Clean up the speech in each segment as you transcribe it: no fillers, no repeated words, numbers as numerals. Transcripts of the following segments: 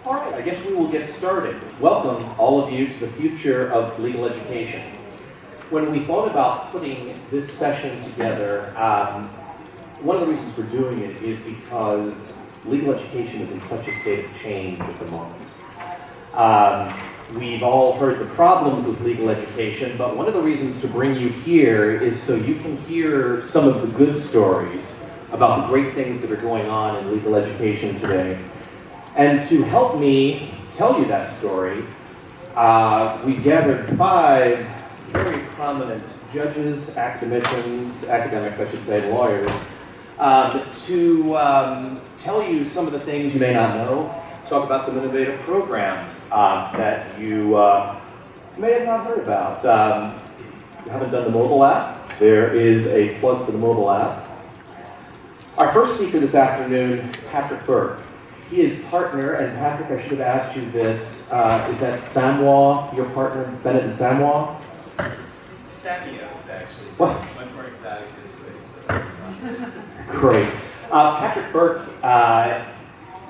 All right, I guess we will get started. Welcome, all of you, to the future of legal education. When we thought about putting this session together, one of the reasons we're doing it is because legal education is in such a state of change at the moment. We've all heard the problems with legal education, but one of the reasons to bring you here is so you can hear some of the good stories about the great things that are going on in legal education today. And to help me tell you that story, we gathered 5 very prominent judges, academics, I should say, lawyers, to tell you some of the things you may not know, talk about some innovative programs that you may have not heard about. You haven't done the mobile app? There is a plug for the mobile app. Our first speaker this afternoon, Patrick Burke. He is partner, and Patrick, I should have asked you this, is that Samoa, your partner, Bennett and Samoa? It's Samios, actually. What? It's much more exotic this way, so that's fine. Great. Patrick Burke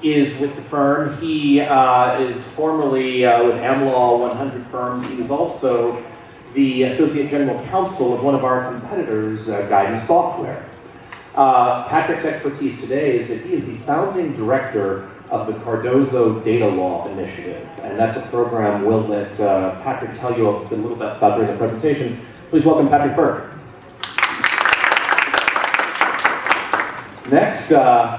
is with the firm. He is formerly with AmLaw 100 firms. He was also the Associate General Counsel of one of our competitors, Guidance Software. Patrick's expertise today is that he is the founding director of the Cardozo Data Law Initiative, and that's a program we'll let Patrick tell you a little bit about during the presentation. Please welcome Patrick Burke. Next,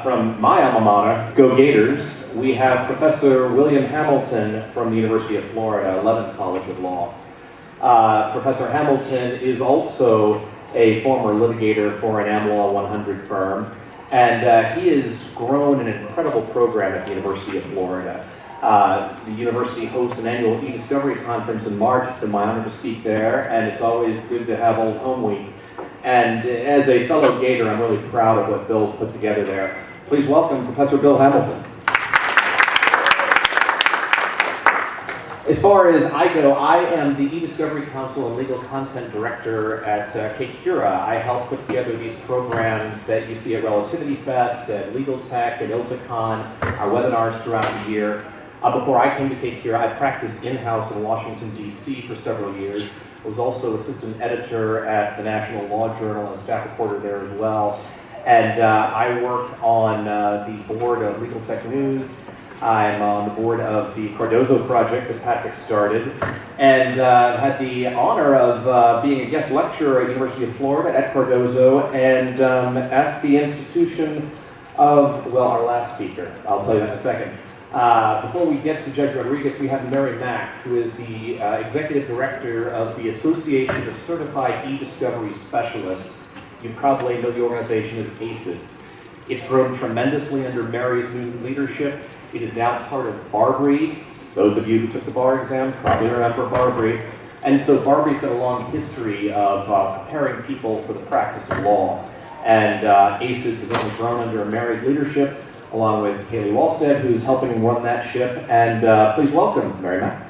from my alma mater, Go Gators, we have Professor William Hamilton from the University of Florida, Levin College of Law. Professor Hamilton is also a former litigator for an AmLaw 100 firm, and he has grown an incredible program at the University of Florida. The university hosts an annual e-discovery conference in March. It's been my honor to speak there, and it's always good to have Old Home Week. And as a fellow Gator, I'm really proud of what Bill's put together there. Please welcome Professor Bill Hamilton. As far as I go, I am the e-discovery counsel and legal content director at K-Cura. I help put together these programs that you see at Relativity Fest, at Legal Tech, at ILTACon, our webinars throughout the year. Before I came to K-Cura, I practiced in-house in Washington, D.C. for several years. I was also assistant editor at the National Law Journal and a staff reporter there as well. And I work on the board of Legal Tech News. I'm on the board of the Cardozo project that Patrick started, and had the honor of being a guest lecturer at University of Florida at Cardozo and at the institution of, well, our last speaker. I'll tell you that in a second. Before we get to Judge Rodriguez, we have Mary Mack, who is the executive director of the Association of Certified E-Discovery Specialists. You probably know the organization as ACES. It's grown tremendously under Mary's new leadership. It is now part of Barbary. Those of you who took the bar exam probably remember Barbary. And so Barbary's got a long history of preparing people for the practice of law. And ACES has only grown under Mary's leadership, along with Kaylee Walstead, who's helping run that ship. And please welcome Mary Mack.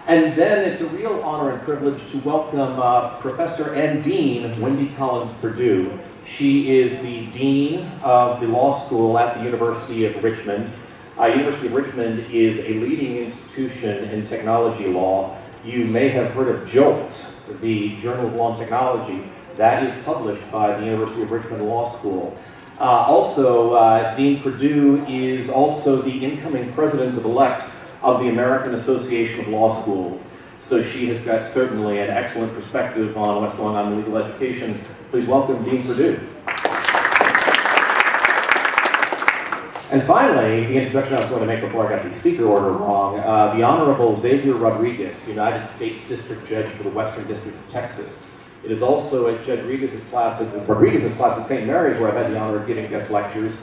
And then it's a real honor and privilege to welcome Professor and Dean Wendy Collins-Purdue. She is the Dean of the Law School at the University of Richmond. University of Richmond is a leading institution in technology law. You may have heard of JOLT, the Journal of Law and Technology. That is published by the University of Richmond Law School. Dean Purdue is also the incoming president-elect of the American Association of Law Schools. So she has got certainly an excellent perspective on what's going on in legal education. Please welcome Dean Purdue. And finally, the introduction I was going to make before I got the speaker order wrong, the Honorable Xavier Rodriguez, United States District Judge for the Western District of Texas. It is also at Judge Rodriguez's class at St. Mary's, where I've had the honor of giving guest lectures.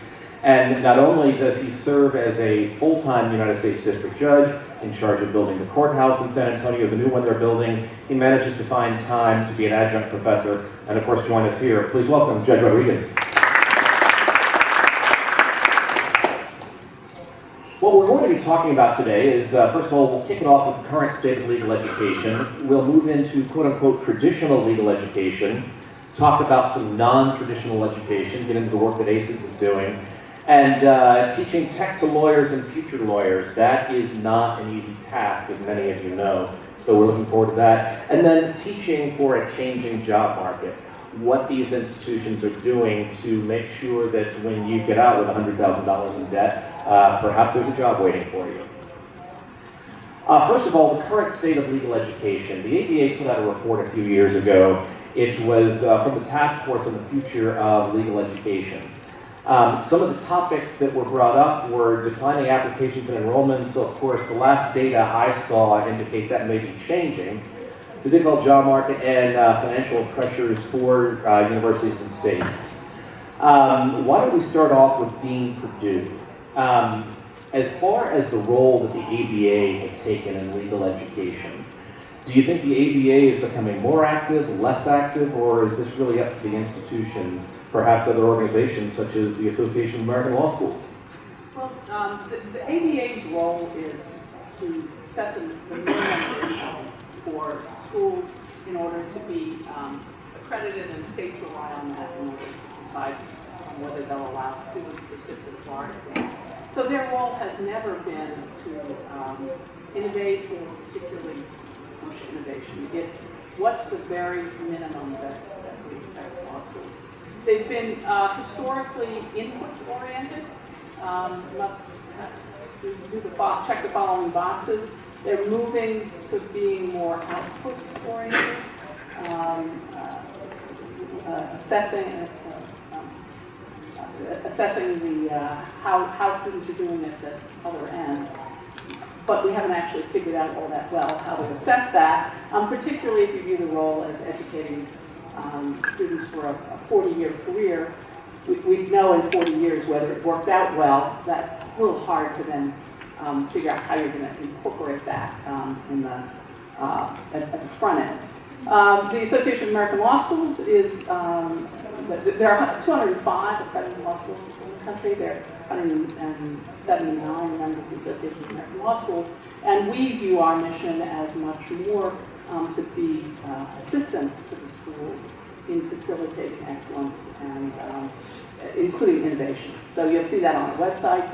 And not only does he serve as a full-time United States District Judge in charge of building the courthouse in San Antonio, the new one they're building, he manages to find time to be an adjunct professor and, of course, join us here. Please welcome Judge Rodriguez. What we're going to be talking about today is, first of all, we'll kick it off with the current state of legal education. We'll move into quote-unquote traditional legal education, talk about some non-traditional education, get into the work that ACES is doing, And teaching tech to lawyers and future lawyers, that is not an easy task, as many of you know. So we're looking forward to that. And then teaching for a changing job market, what these institutions are doing to make sure that when you get out with $100,000 in debt, perhaps there's a job waiting for you. First of all, the current state of legal education. The ABA put out a report a few years ago. It was from the Task Force on the Future of Legal Education. Some of the topics that were brought up were declining applications and enrollments. So of course, the last data I saw indicate that may be changing. The difficult job market and financial pressures for universities and states. Why don't we start off with Dean Perdue? As far as the role that the ABA has taken in legal education, do you think the ABA is becoming more active, less active, or is this really up to the institutions, perhaps other organizations such as the Association of American Law Schools? Well, the ABA's role is to set the minimum for schools in order to be accredited, and states rely on that in order to decide whether they'll allow students to sit for the bar exam. So their role has never been to innovate or particularly push innovation. It's what's the very minimum that we expect of law schools. They've been historically inputs oriented. Must check the following boxes. They're moving to being more outputs oriented, assessing the how students are doing at the other end. But we haven't actually figured out all that well how to assess that, particularly if you view the role as educating students for a 40-year career. We know in 40 years whether it worked out well. That's a little hard to then figure out how you're going to incorporate that in the, at the front end. The Association of American Law Schools is, there are 205 accredited law schools in the country. There are 179 members of the Association of American Law Schools. And we view our mission as much more to be assistance to the schools in facilitating excellence and including innovation. So you'll see that on our website.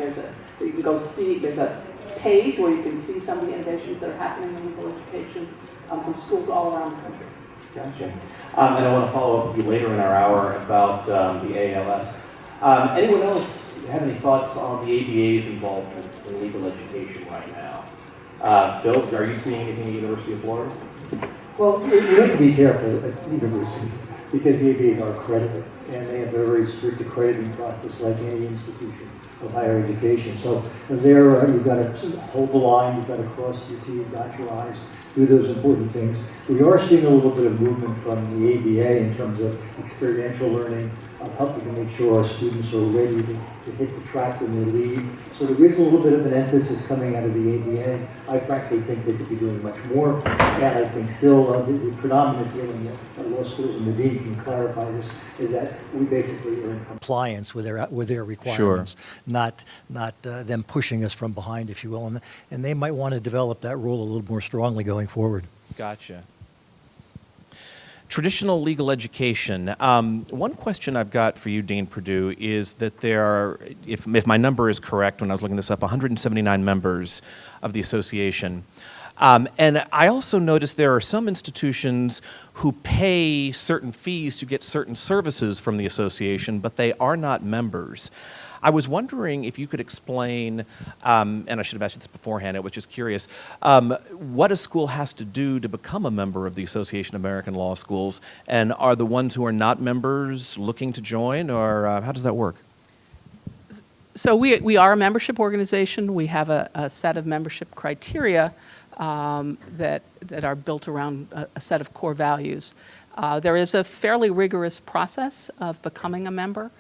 You can go see, there's a page where you can see some of the innovations that are happening in legal education from schools all around the country. Gotcha. And I want to follow up with you later in our hour about the ALS. Anyone else have any thoughts on the ABA's involvement in legal education right now? Bill, are you seeing anything at the University of Florida? Well, we have to be careful at universities because the ABAs are accredited, and they have a very strict accrediting process like any institution of higher education. So there, you've got to hold the line, you've got to cross your T's, dot your I's, do those important things. We are seeing a little bit of movement from the ABA in terms of experiential learning, of helping to make sure our students are ready to hit the track when they leave. So there is a little bit of an emphasis coming out of the ABA. I frankly think they could be doing much more, and I think still the predominant feeling that law schools and the dean can clarify this is that we basically are in compliance with their requirements, Sure. not them pushing us from behind, if you will, and they might want to develop that role a little more strongly going forward. Gotcha. Traditional legal education. One question I've got for you, Dean Perdue, is that there are, if my number is correct when I was looking this up, 179 members of the association. And I also noticed there are some institutions who pay certain fees to get certain services from the association, but they are not members. I was wondering if you could explain, and I should have asked you this beforehand, I was just curious, what a school has to do to become a member of the Association of American Law Schools, and are the ones who are not members looking to join, or how does that work? So we are a membership organization. We have a set of membership criteria that are built around a set of core values. There is a fairly rigorous process of becoming a member,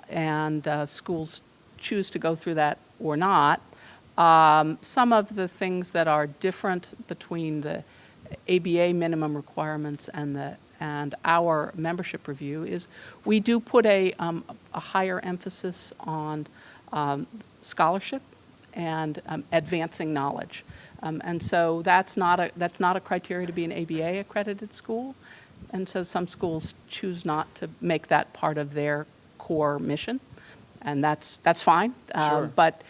and schools choose to go through that or not. Some of the things that are different between the ABA minimum requirements and our membership review is we do put a higher emphasis on scholarship and advancing knowledge. And so that's not a criteria to be an ABA accredited school. And so some schools choose not to make that part of their core mission. And that's fine. Sure. But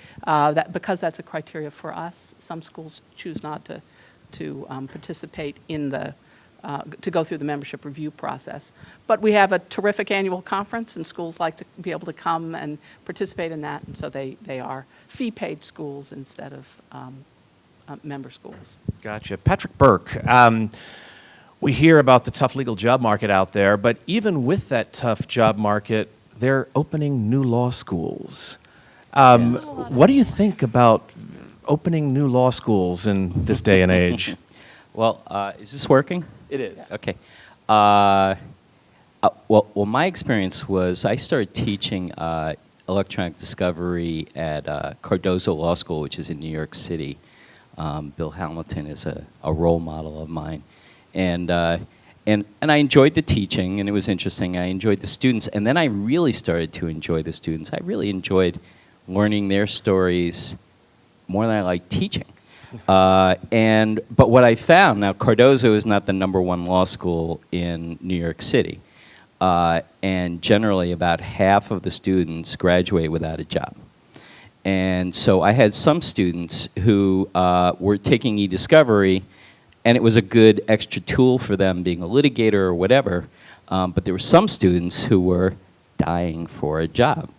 because that's a criteria for us, some schools choose not to participate in to go through the membership review process. But we have a terrific annual conference, and schools like to be able to come and participate in that, and so they are fee-paid schools instead of member schools. Gotcha. Patrick Burke, we hear about the tough legal job market out there, but even with that tough job market, they're opening new law schools. What do you think about opening new law schools in this day and age? Well, is this working? It is. Okay. Well, my experience was I started teaching electronic discovery at Cardozo Law School, which is in New York City. Bill Hamilton is a role model of mine. And I enjoyed the teaching, and it was interesting. I enjoyed the students, and then I really started to enjoy the students. I really enjoyed learning their stories more than I liked teaching. But what I found, now Cardozo is not the #1 law school in New York City, and generally about half of the students graduate without a job. And so I had some students who were taking e-discovery, and it was a good extra tool for them being a litigator or whatever, but there were some students who were dying for a job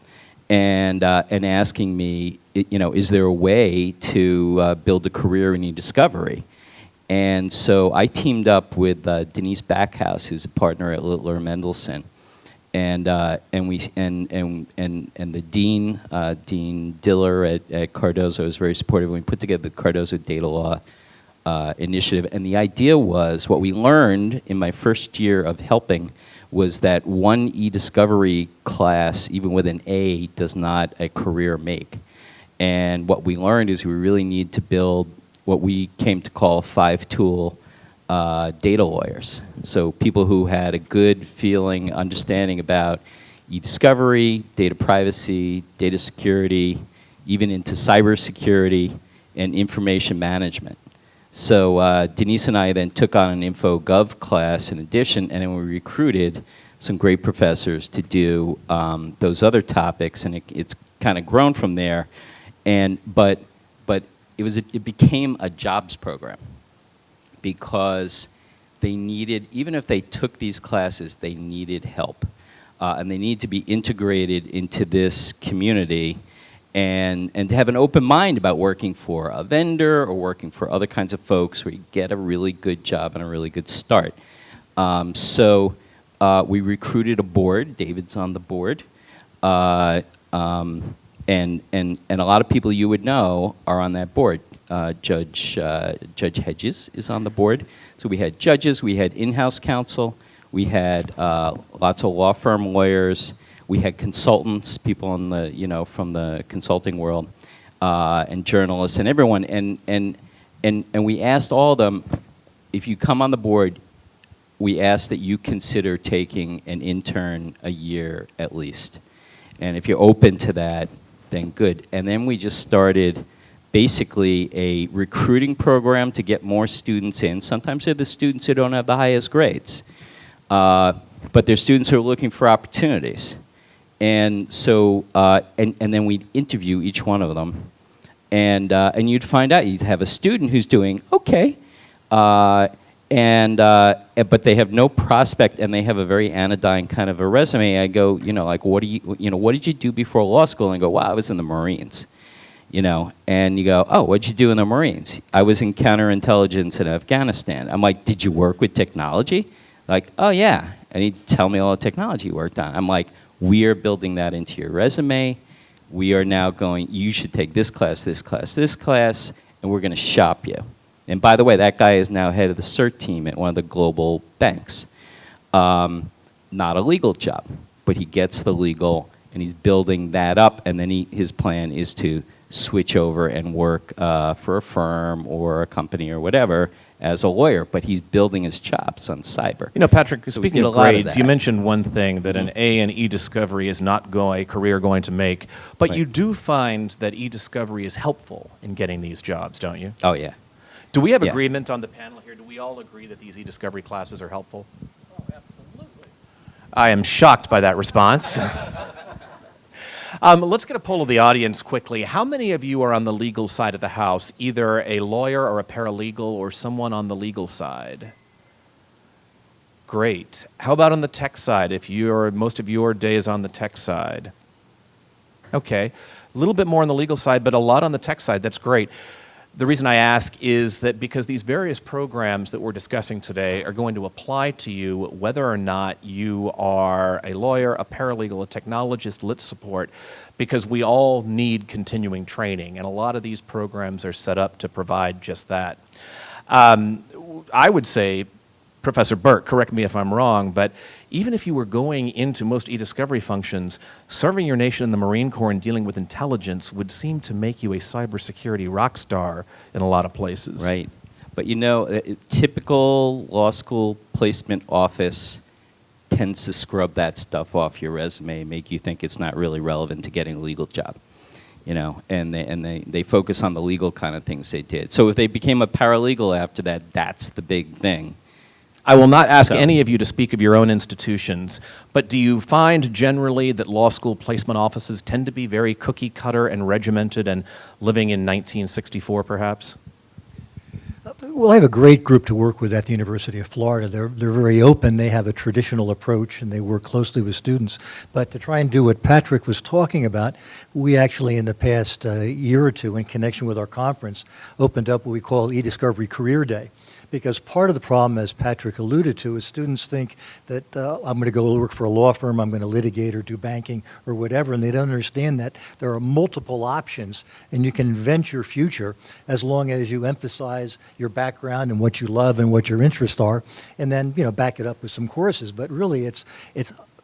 and asking me, is there a way to build a career in e-discovery? And so I teamed up with Denise Backhouse, who's a partner at Littler Mendelsohn, and the dean, Dean Diller at Cardozo, was very supportive. We put together the Cardozo Data Law initiative, and the idea was, what we learned in my first year of helping was that one e-discovery class, even with an A, does not a career make. And what we learned is we really need to build what we came to call 5-tool data lawyers. So people who had a good feeling, understanding about e-discovery, data privacy, data security, even into cybersecurity and information management. So Denise and I then took on an InfoGov class in addition, and then we recruited some great professors to do those other topics, and it's kind of grown from there. But it became a jobs program, because they needed, even if they took these classes, they needed help, and they need to be integrated into this community. And to have an open mind about working for a vendor or working for other kinds of folks where you get a really good job and a really good start. So we recruited a board. David's on the board. And a lot of people you would know are on that board. Judge Hedges is on the board. So we had judges, we had in-house counsel, we had lots of law firm lawyers. We had consultants, people in the, from the consulting world, and journalists and everyone, and we asked all of them, if you come on the board, we ask that you consider taking an intern a year at least, and if you're open to that, then good. And then we just started basically a recruiting program to get more students in. Sometimes they're the students who don't have the highest grades, but they're students who are looking for opportunities. And so, and then we'd interview each one of them, and you'd find out, you'd have a student who's doing okay, but they have no prospect, and they have a very anodyne kind of a resume. I go, like, what did you do before law school? And I go, wow, I was in the Marines, and you go, oh, what'd you do in the Marines? I was in counterintelligence in Afghanistan. I'm like, did you work with technology? Like, oh yeah, and he'd tell me all the technology he worked on. I'm like, we are building that into your resume. We are now going, you should take this class, this class, this class, and we're going to shop you. And by the way, that guy is now head of the CERT team at one of the global banks. Not a legal job, but he gets the legal, and he's building that up, and then his plan is to switch over and work for a firm or a company or whatever as a lawyer, but he's building his chops on cyber. Patrick, So speaking of grades, you mentioned one thing, that an A in e-discovery is not a career going to make, but Right. you do find that e-discovery is helpful in getting these jobs, don't you? Oh yeah. Do we have Yeah. agreement on the panel here? Do we all agree that these e-discovery classes are helpful? Oh, absolutely. I am shocked by that response. Let's get a poll of the audience quickly. How many of you are on the legal side of the house, either a lawyer or a paralegal or someone on the legal side? Great. How about on the tech side, if most of your day is on the tech side? Okay. A little bit more on the legal side, but a lot on the tech side. That's great. The reason I ask is that because these various programs that we're discussing today are going to apply to you whether or not you are a lawyer, a paralegal, a technologist, lit support, because we all need continuing training, and a lot of these programs are set up to provide just that. I would say, Professor Burke, correct me if I'm wrong, but even if you were going into most e-discovery functions, serving your nation in the Marine Corps and dealing with intelligence would seem to make you a cybersecurity rock star in a lot of places. Right. But you know, typical law school placement office tends to scrub that stuff off your resume, make you think it's not really relevant to getting a legal job. You know, and they focus on the legal kind of things they did. So if they became a paralegal after that, that's the big thing. I will not ask any of you to speak of your own institutions, but do you find generally that law school placement offices tend to be very cookie cutter and regimented and living in 1964 perhaps? Well, I have a great group to work with at the University of Florida. They're very open. They have a traditional approach, and they work closely with students. But to try and do what Patrick was talking about, we actually, in the past year or two, in connection with our conference, opened up what we call eDiscovery Career Day. Because part of the problem, as Patrick alluded to, is students think that I'm going to go work for a law firm, I'm going to litigate or do banking or whatever, and they don't understand that there are multiple options, and you can invent your future as long as you emphasize your background and what you love and what your interests are, and then back it up with some courses. But really, it's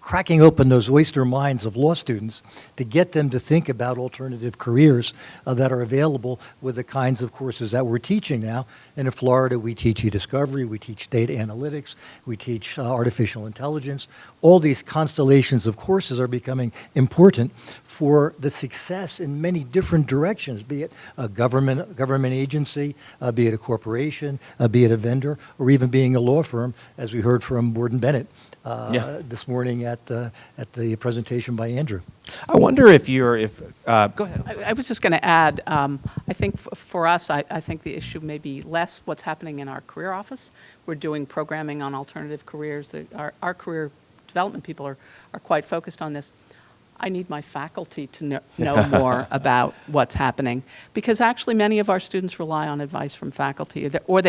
cracking open those oyster minds of law students to get them to think about alternative careers that are available with the kinds of courses that we're teaching now. And in Florida, we teach e-discovery, we teach data analytics, we teach artificial intelligence. All these constellations of courses are becoming important for the success in many different directions, be it a government agency, be it a corporation, be it a vendor, or even being a law firm, as we heard from Borden Bennett this morning at the presentation by Andrew. I wonder if go ahead. I was just going to add, I think for us, I think the issue may be less what's happening in our career office. We're doing programming on alternative careers. Our career development people are quite focused on this. I need my faculty to know more about what's happening, because actually many of our students rely on advice from faculty, or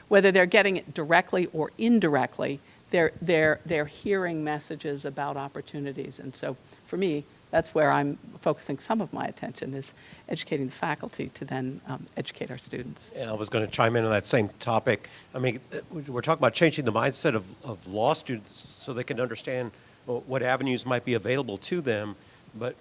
whether they're getting it directly or indirectly, they're hearing messages about opportunities. And so for me, that's where I'm focusing some of my attention, is educating the faculty to then educate our students. And I was going to chime in on that same topic. I mean, we're talking about changing the mindset of law students so they can understand what avenues might be available to them. But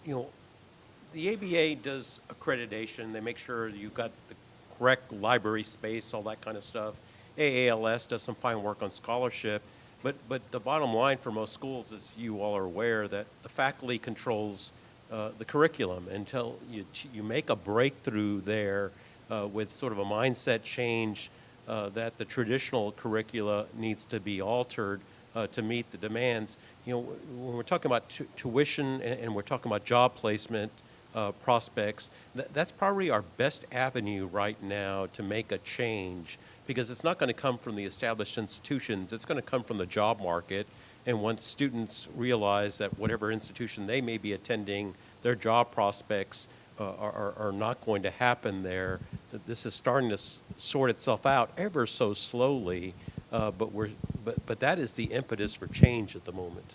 the ABA does accreditation. They make sure you've got the correct library space, all that kind of stuff. AALS does some fine work on scholarship. But the bottom line for most schools, as you all are aware, that the faculty controls the curriculum until you make a breakthrough there with sort of a mindset change that the traditional curricula needs to be altered to meet the demands. When we're talking about tuition and we're talking about job placement prospects, that's probably our best avenue right now to make a change, because it's not going to come from the established institutions. It's going to come from the job market. And once students realize that whatever institution they may be attending, their job prospects are not going to happen there, that this is starting to sort itself out ever so slowly. But that is the impetus for change at the moment.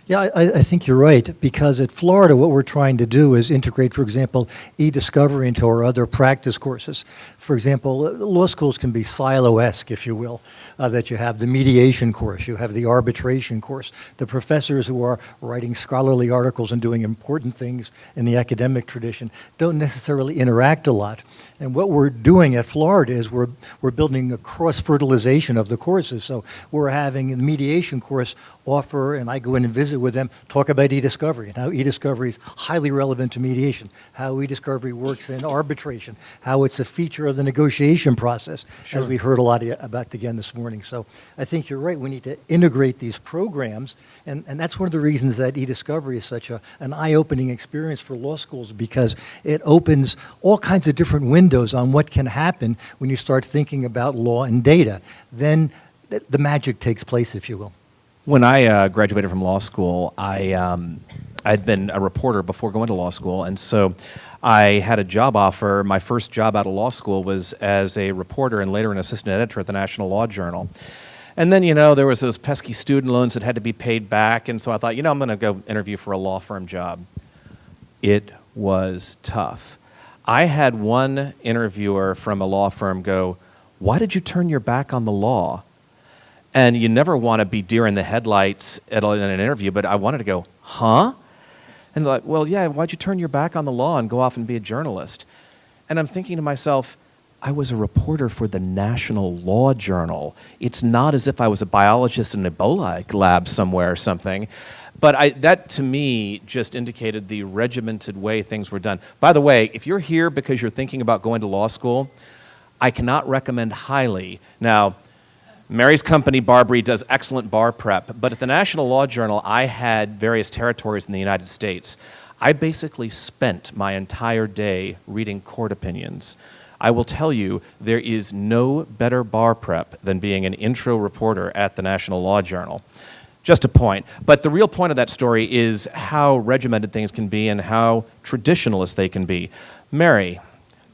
Yeah, I think you're right, because at Florida, what we're trying to do is integrate, for example, e-discovery into our other practice courses. For example, law schools can be silo-esque, if you will, that you have the mediation course, you have the arbitration course, the professors who are writing scholarly articles and doing important things in the academic tradition don't necessarily interact a lot. And what we're doing at Florida is we're building a cross-fertilization of the courses. So we're having the mediation course offer, and I go in and visit visit with them, talk about e-discovery and how e-discovery is highly relevant to mediation, how e-discovery works in arbitration, how it's a feature of the negotiation process, as we heard a lot about again this morning. So I think you're right. We need to integrate these programs, and that's one of the reasons that e-discovery is such an eye-opening experience for law schools, because it opens all kinds of different windows on what can happen when you start thinking about law and data. Then the magic takes place, if you will. When I graduated from law school, I'd been a reporter before going to law school, and so I had a job offer. My first job out of law school was as a reporter and later an assistant editor at the National Law Journal. And then, there was those pesky student loans that had to be paid back, and so I thought, I'm going to go interview for a law firm job. It was tough. I had one interviewer from a law firm go, "Why did you turn your back on the law?" And you never want to be deer in the headlights in an interview, but I wanted to go, "Huh?" And like, "Well, yeah, why'd you turn your back on the law and go off and be a journalist?" And I'm thinking to myself, I was a reporter for the National Law Journal. It's not as if I was a biologist in an Ebola lab somewhere or something. But that, to me, just indicated the regimented way things were done. By the way, if you're here because you're thinking about going to law school, I cannot recommend highly. Now, Mary's company, Barbary, does excellent bar prep, but at the National Law Journal, I had various territories in the United States. I basically spent my entire day reading court opinions. I will tell you, there is no better bar prep than being an intro reporter at the National Law Journal. Just a point. But the real point of that story is how regimented things can be and how traditionalist they can be. Mary,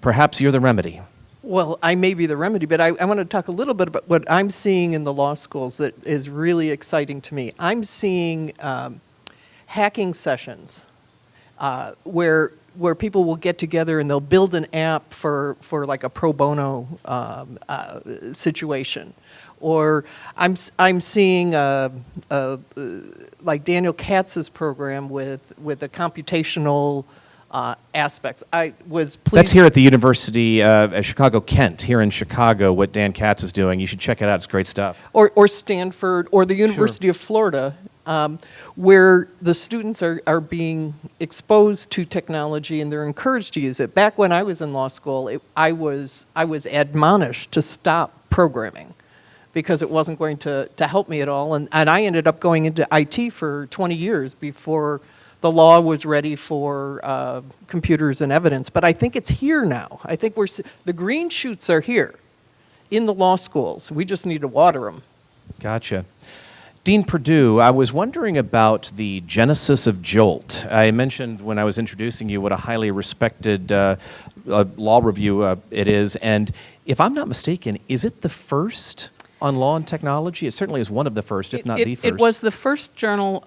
perhaps you're the remedy. Well, I may be the remedy, but I want to talk a little bit about what I'm seeing in the law schools that is really exciting to me. I'm seeing hacking sessions where people will get together and they'll build an app for like a pro bono situation. Or I'm seeing like Daniel Katz's program with the computational aspects. I was pleased. That's here at the University of Chicago-Kent, here in Chicago, what Dan Katz is doing. You should check it out. It's great stuff. Or Stanford, or the University of Florida, where the students are being exposed to technology and they're encouraged to use it. Back when I was in law school, I was admonished to stop programming because it wasn't going to help me at all. And I ended up going into IT for 20 years before the law was ready for computers and evidence. But I think it's here now. I think the green shoots are here in the law schools. We just need to water them. Gotcha. Dean Perdue, I was wondering about the genesis of JOLT. I mentioned when I was introducing you what a highly respected law review it is. And if I'm not mistaken, is it the first on law and technology? It certainly is one of the first, if not the first. It was the first journal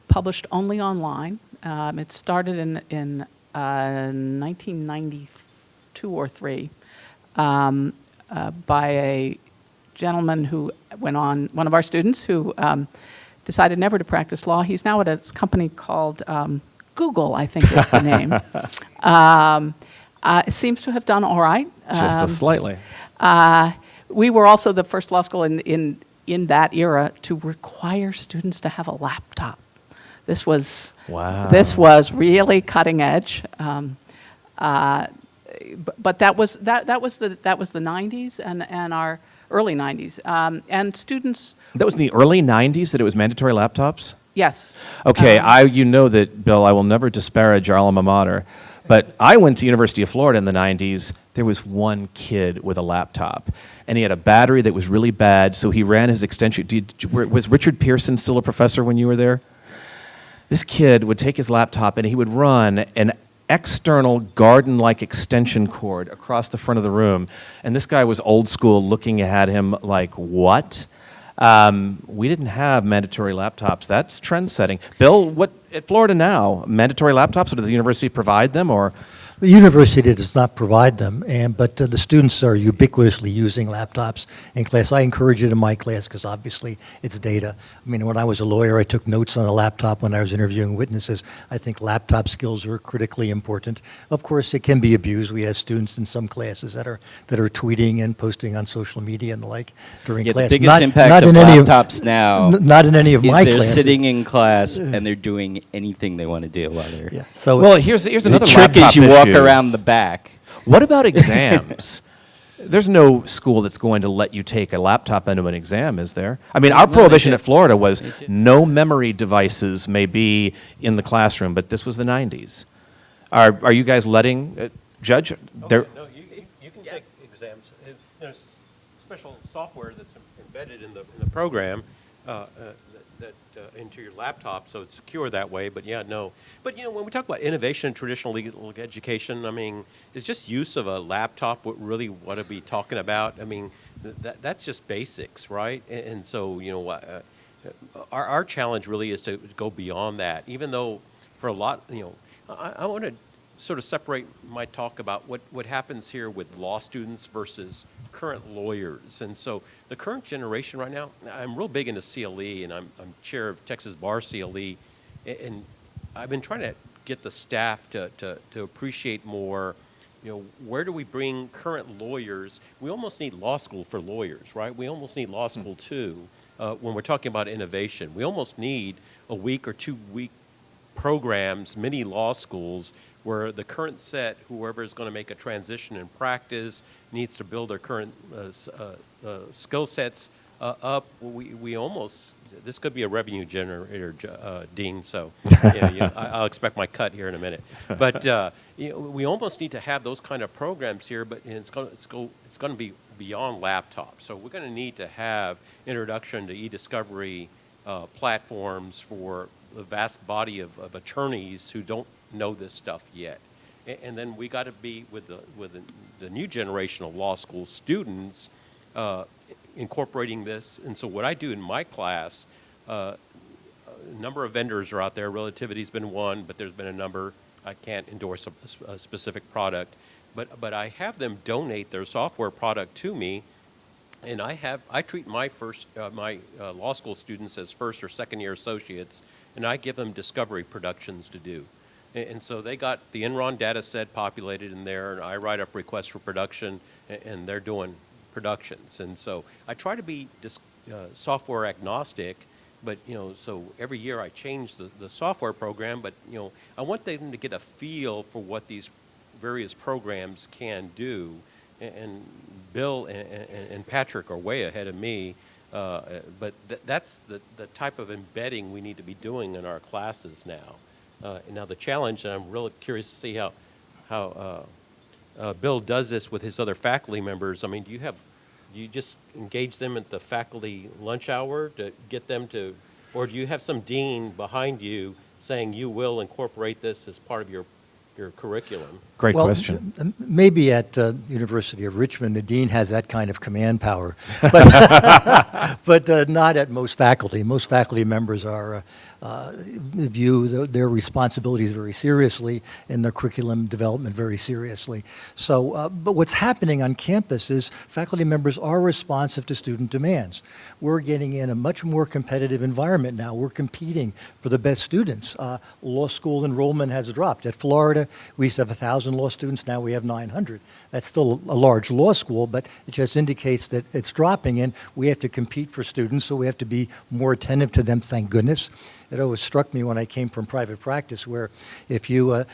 published only online. It started in 1992 or 3 by a gentleman who went on, one of our students who decided never to practice law. He's now at a company called Google, I think is the name. It seems to have done all right. Just slightly. We were also the first law school in that era to require students to have a laptop. This was really cutting edge. But that was the 90s and our early 90s. And students. That was in the early 90s that it was mandatory laptops? Yes. Okay, you know that, Bill, I will never disparage our alma mater, but I went to University of Florida in the 90s. There was one kid with a laptop, and he had a battery that was really bad, so he ran his extension. Was Richard Pearson still a professor when you were there? This kid would take his laptop, and he would run an external garden-like extension cord across the front of the room, and this guy was old school looking at him like, what? We didn't have mandatory laptops. That's trend setting. Bill, what at Florida now? Mandatory laptops, or does the university provide them, or? The university does not provide them, but the students are ubiquitously using laptops in class. I encourage it in my class because obviously it's data. I mean, when I was a lawyer, I took notes on a laptop when I was interviewing witnesses. I think laptop skills are critically important. Of course, it can be abused. We have students in some classes that are tweeting and posting on social media and the like during Yeah, class. the biggest impact of laptops now not in any of is my they're classes. sitting in class and they're doing anything they want to do while they're. Yeah. So Well, here's another The trick laptop is you walk issue. around the back. What about exams? There's no school that's going to let you take a laptop into an exam, is there? I mean, our No, prohibition they at Florida was They did. no memory devices may be in the classroom, but this was the 90s. Are you guys letting, Judge? There, No, you can take exams. There's special software that's embedded in the program that into your laptop, so it's secure that way. But yeah, no. But when we talk about innovation in traditional legal education, I mean, is just use of a laptop what really want to be talking about? I mean, that's just basics, right? And so our challenge really is to go beyond that. Even though for a lot, I want to sort of separate my talk about what happens here with law students versus current lawyers. And so the current generation right now, I'm real big into CLE, and I'm chair of Texas Bar CLE, and I've been trying to get the staff to appreciate more, where do we bring current lawyers? We almost need law school for lawyers, right? We almost need law school too when we're talking about innovation. We almost need a week or 2 week programs, mini law schools, where the current set, whoever is going to make a transition in practice, needs to build their current skill sets up. We almost, this could be a revenue generator, Dean, so I'll expect my cut here in a minute. But we almost need to have those kind of programs here, but it's going to be beyond laptops. So we're going to need to have introduction to e-discovery platforms for the vast body of attorneys who don't know this stuff yet. And then we got to be with the new generation of law school students incorporating this. And so what I do in my class, a number of vendors are out there. Relativity's been one, but there's been a number. I can't endorse a specific product, but I have them donate their software product to me. And I treat my law school students as first or second year associates, and I give them discovery productions to do. And so they got the Enron data set populated in there, and I write up requests for production, and they're doing productions. And so I try to be software agnostic, but so every year I change the software program, but I want them to get a feel for what these various programs can do. And Bill and Patrick are way ahead of me, but that's the type of embedding we need to be doing in our classes now. Now the challenge, and I'm really curious to see how Bill does this with his other faculty members. I mean, do you just engage them at the faculty lunch hour to get them to, or do you have some dean behind you saying you will incorporate this as part of your curriculum? great Well, question. maybe at University of Richmond, the dean has that kind of command power, but not at most faculty. Most faculty members view their responsibilities very seriously and their curriculum development very seriously. So, but what's happening on campus is faculty members are responsive to student demands. We're getting in a much more competitive environment now. We're competing for the best students. Law school enrollment has dropped. At Florida, we used to have 1,000 law students. Now we have 900. That's still a large law school, but it just indicates that it's dropping, and we have to compete for students, so we have to be more attentive to them, thank goodness. It always struck me when I came from private practice, where if you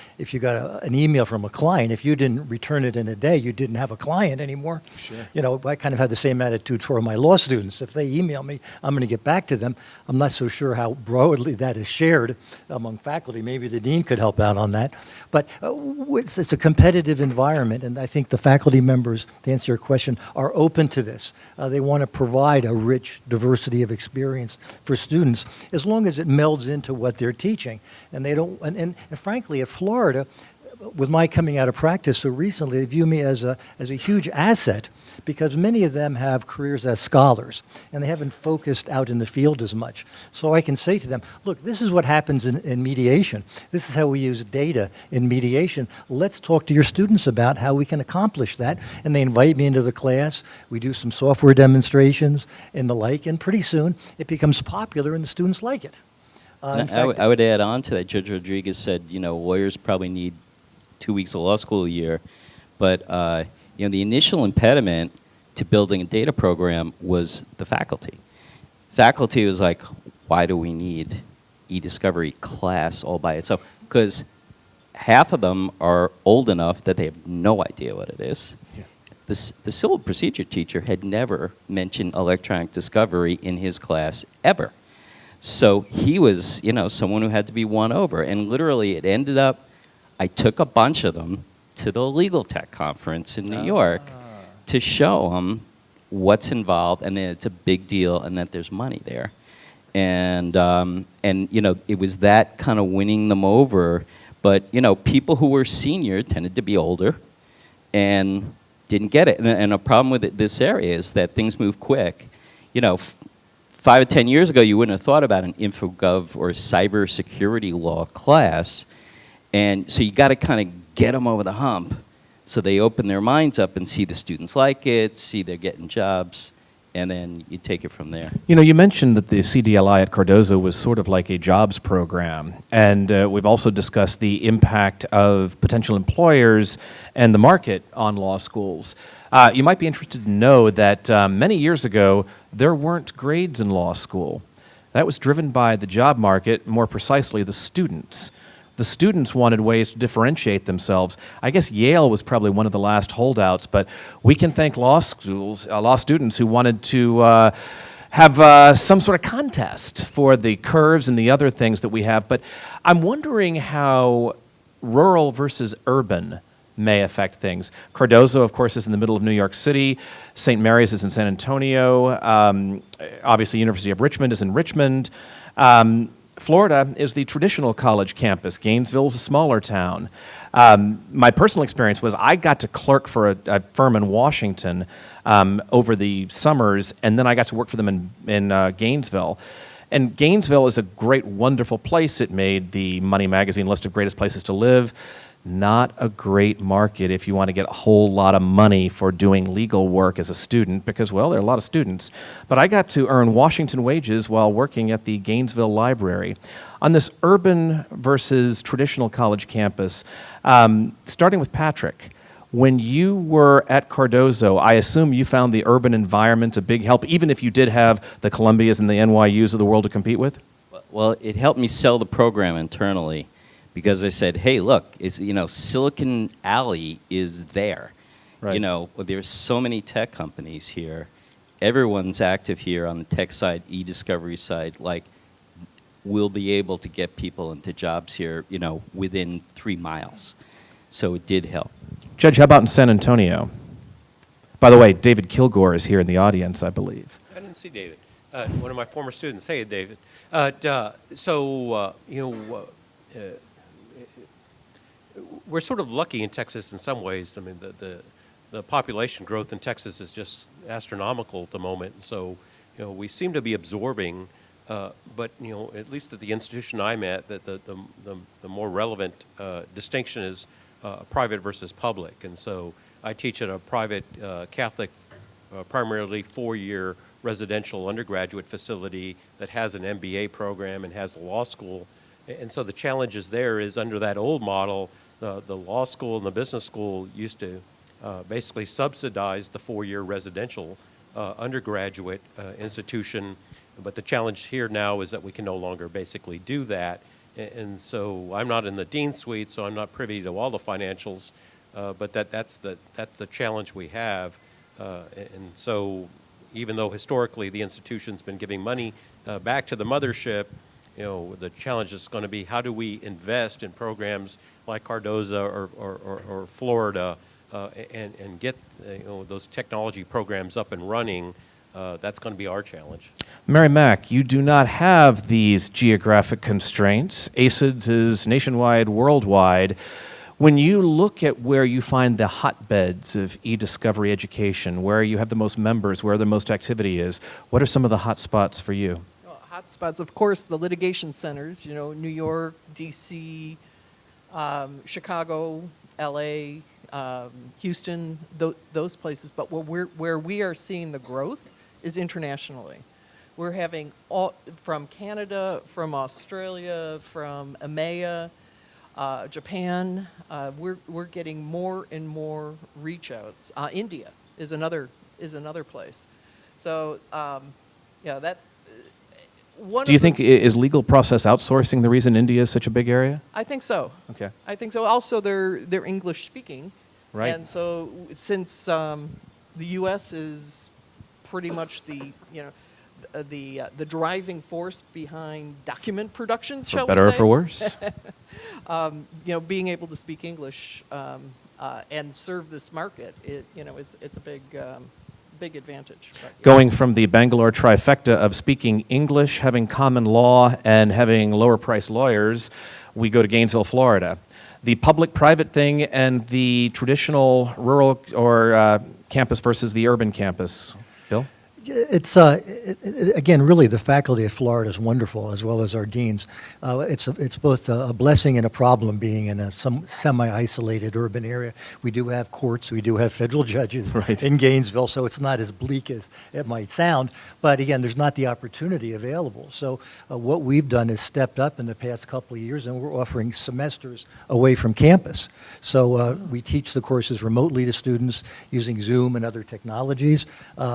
got an email from a client, if you didn't return it in a day, you didn't have a client anymore. Sure. I kind of had the same attitude toward my law students. If they email me, I'm going to get back to them. I'm not so sure how broadly that is shared among faculty. Maybe the dean could help out on that. But it's a competitive environment, and I think the faculty members, to answer your question, are open to this. They want to provide a rich diversity of experience for students, as long as it melds into what they're teaching. And they don't. And frankly, at Florida, with my coming out of practice so recently, they view me as a huge asset because many of them have careers as scholars and they haven't focused out in the field as much. So I can say to them, look, this is what happens in mediation. This is how we use data in mediation. Let's talk to your students about how we can accomplish that. And they invite me into the class. We do some software demonstrations and the like, and pretty soon it becomes popular and the students like it. In fact, I would add on to that. Judge Rodriguez said, lawyers probably need 2 weeks of law school a year, but the initial impediment to building a data program was the faculty. Faculty was like, why do we need e-discovery class all by itself? Because half of them are old enough that they have no idea what it is. Yeah. The civil procedure teacher had never mentioned electronic discovery in his class ever. So he was, someone who had to be won over. And literally it ended up, I took a bunch of them to the Legal Tech Conference in New York to show them what's involved and that it's a big deal and that there's money there. And it was that kind of winning them over. But, people who were senior tended to be older and didn't get it. And a problem with this area is that things move quick. 5 or 10 years ago, you wouldn't have thought about an InfoGov or cybersecurity law class. And so you got to kind of get them over the hump so they open their minds up and see the students like it, see they're getting jobs, and then you take it from there. You mentioned that the CDLI at Cardozo was sort of like a jobs program, and we've also discussed the impact of potential employers and the market on law schools. You might be interested to know that many years ago, there weren't grades in law school. That was driven by the job market, more precisely the students. The students wanted ways to differentiate themselves. I guess Yale was probably one of the last holdouts, but we can thank law schools, law students who wanted to have some sort of contest for the curves and the other things that we have. But I'm wondering how rural versus urban may affect things. Cardozo, of course, is in the middle of New York City. St. Mary's is in San Antonio. Obviously, University of Richmond is in Richmond. Florida is the traditional college campus. Gainesville is a smaller town. My personal experience was I got to clerk for a firm in Washington over the summers, and then I got to work for them in Gainesville. And Gainesville is a great, wonderful place. It made the Money Magazine list of greatest places to live. Not a great market if you want to get a whole lot of money for doing legal work as a student because, well, there are a lot of students. But I got to earn Washington wages while working at the Gainesville Library. On this urban versus traditional college campus, starting with Patrick, when you were at Cardozo, I assume you found the urban environment a big help, even if you did have the Columbias and the NYUs of the world to compete with? Well, it helped me sell the program internally. Because I said, hey, look, Silicon Alley is there. Right. There's so many tech companies here. Everyone's active here on the tech side, e-discovery side. Like, we'll be able to get people into jobs here, within 3 miles. So it did help. Judge, how about in San Antonio? By the way, David Kilgore is here in the audience, I believe. I didn't see David. One of my former students. Hey, David. We're sort of lucky in Texas in some ways. I mean, the population growth in Texas is just astronomical at the moment. So, we seem to be absorbing, but, at least at the institution I'm at, that the more relevant distinction is private versus public. And so I teach at a private Catholic, primarily 4-year residential undergraduate facility that has an MBA program and has a law school. And so the challenges there is under that old model, the law school and the business school used to basically subsidize the 4-year residential undergraduate institution. But the challenge here now is that we can no longer basically do that. And so I'm not in the dean's suite, so I'm not privy to all the financials. But that's the challenge we have. And so even though historically the institution's been giving money back to the mothership, the challenge is going to be how do we invest in programs like Cardozo or Florida and get those technology programs up and running. That's going to be our challenge. Mary Mack, you do not have these geographic constraints. ACIDS is nationwide, worldwide. When you look at where you find the hotbeds of e-discovery education, where you have the most members, where the most activity is, what are some of the hot spots for you? Well, hotspots, of course, the litigation centers, New York, D.C., Chicago, L.A., Houston, those places. But where we are seeing the growth is internationally. We're having all from Canada, from Australia, from EMEA, Japan. We're getting more and more reach outs. India is another place. So yeah, that. Do you think is legal process outsourcing the reason India is such a big area? I think so. Okay. I think so. Also, they're English speaking, Right. and so since the U.S. is pretty much the driving force behind document productions, shall For better we or say? for worse? Being able to speak English and serve this market, it's a big advantage. But, yeah. Going from the Bangalore trifecta of speaking English, having common law, and having lower priced lawyers, we go to Gainesville, Florida. The public-private thing and the traditional rural or campus versus the urban campus. Bill? It's again, really, the faculty at Florida is wonderful, as well as our deans. It's both a blessing and a problem being in a semi-isolated urban area. We do have courts, we do have federal judges Right. in Gainesville, so it's not as bleak as it might sound. But again, there's not the opportunity available. So what we've done is stepped up in the past couple of years, and we're offering semesters away from campus. So we teach the courses remotely to students using Zoom and other technologies.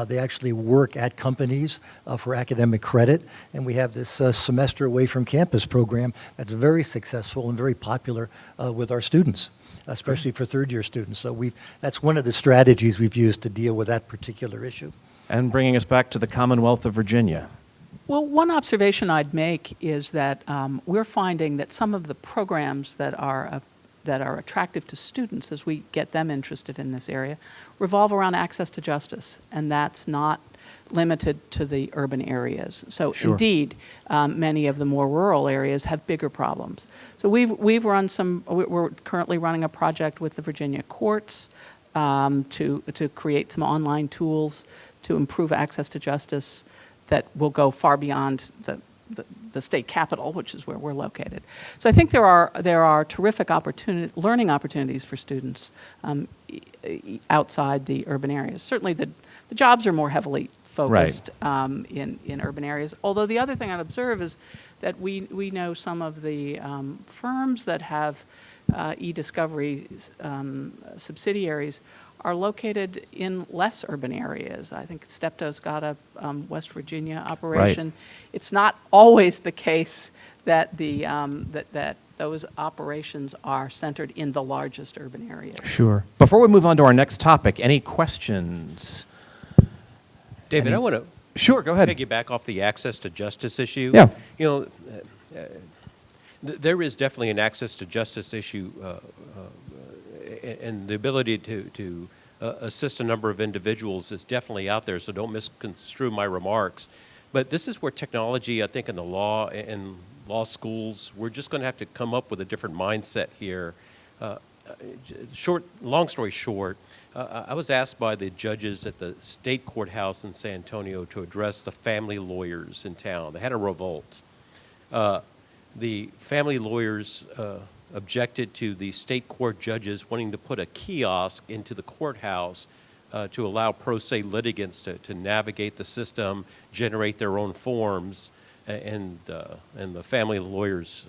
They actually work at companies for academic credit, and we have this semester away from campus program that's very successful and very popular with our students, especially for third-year students. So that's one of the strategies we've used to deal with that particular issue. And bringing us back to the Commonwealth of Virginia. Well, one observation I'd make is that we're finding that some of the programs that are attractive to students as we get them interested in this area revolve around access to justice, and that's not limited to the urban areas. So Sure. indeed, many of the more rural areas have bigger problems. So we're currently running a project with the Virginia courts to create some online tools to improve access to justice that will go far beyond the state capital, which is where we're located. So I think there are terrific learning opportunities for students outside the urban areas. Certainly the jobs are more heavily focused in urban areas. Although the other thing I'd observe is that we know some of the firms that have e-discovery subsidiaries are located in less urban areas. I think Steptoe's got a West Virginia operation. Right. It's not always the case that that those operations are centered in the largest urban areas. Sure. Before we move on to our next topic, any questions? David, I want to Sure, go ahead. piggyback off the access to justice issue. Yeah. There is definitely an access to justice issue and the ability to assist a number of individuals is definitely out there, so don't misconstrue my remarks. But this is where technology, I think, in the law and law schools, we're just going to have to come up with a different mindset here. Long story short, I was asked by the judges at the state courthouse in San Antonio to address the family lawyers in town. They had a revolt. The family lawyers objected to the state court judges wanting to put a kiosk into the courthouse to allow pro se litigants to navigate the system, generate their own forms, and the family lawyers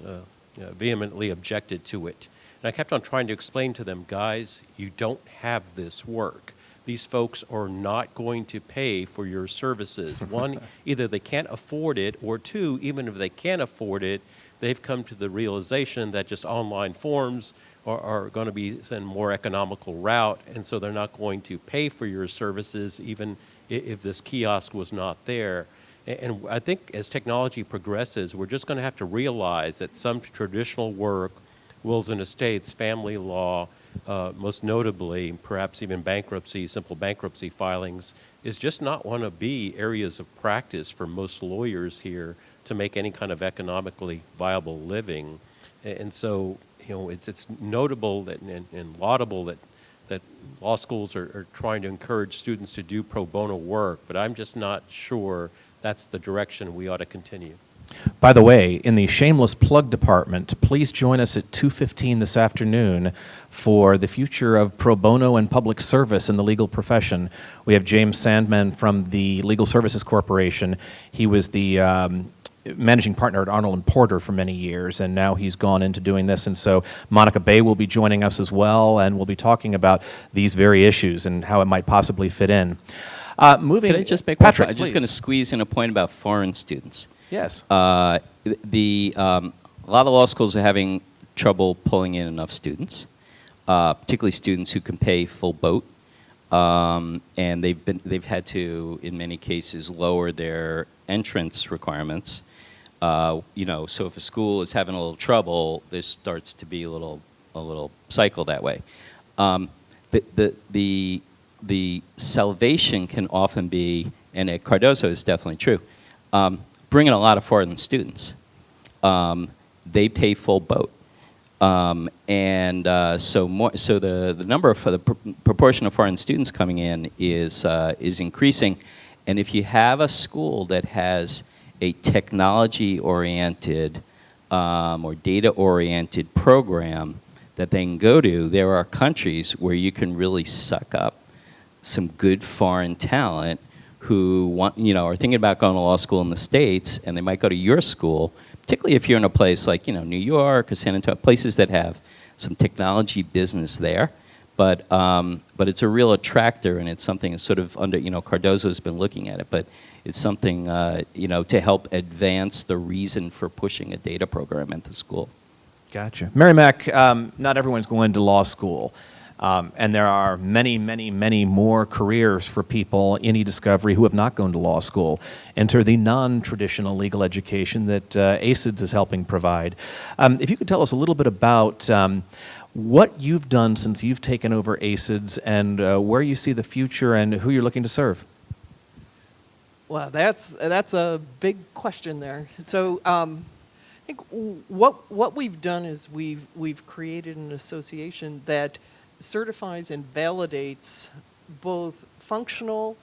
vehemently objected to it. And I kept on trying to explain to them, guys, you don't have this work. These folks are not going to pay for your services. One, either they can't afford it, or two, even if they can afford it, they've come to the realization that just online forms are going to be a more economical route, and so they're not going to pay for your services even if this kiosk was not there. And I think as technology progresses, we're just going to have to realize that some traditional work, wills and estates, family law, most notably, perhaps even bankruptcy, simple bankruptcy filings, is just not want to be areas of practice for most lawyers here to make any kind of economically viable living. And so, it's notable that and laudable that law schools are trying to encourage students to do pro bono work, but I'm just not sure that's the direction we ought to continue. By the way, in the shameless plug department, please join us at 2:15 this afternoon for the future of pro bono and public service in the legal profession. We have James Sandman from the Legal Services Corporation. He was the managing partner at Arnold & Porter for many years, and now he's gone into doing this. And so Monica Bay will be joining us as well, and we'll be talking about these very issues and how it might possibly fit in. Moving, Can I just make Patrick, one point? I'm just going to squeeze in a point about foreign students. Yes. A lot of law schools are having trouble pulling in enough students, particularly students who can pay full boat, and they've had to, in many cases, lower their entrance requirements. So if a school is having a little trouble, there starts to be a little cycle that way. The salvation can often be, and at Cardozo it's definitely true, bringing a lot of foreign students. They pay full boat. So the number of the proportion of foreign students coming in is increasing, and if you have a school that has a technology-oriented or data-oriented program that they can go to, there are countries where you can really suck up some good foreign talent who are thinking about going to law school in the States, and they might go to your school, particularly if you're in a place like New York or San Antonio, places that have some technology business there. But it's a real attractor, and it's something that's sort of under, Cardozo has been looking at it, but it's something, to help advance the reason for pushing a data program into school. Gotcha. Mary Mac, not everyone's going to law school. And there are many, many, many more careers for people in e-discovery who have not gone to law school. Enter the non-traditional legal education that ACIDS is helping provide. If you could tell us a little bit about what you've done since you've taken over ACIDS and where you see the future and who you're looking to serve. Well, that's a big question there. So I think what we've done is we've created an association that certifies and validates both functional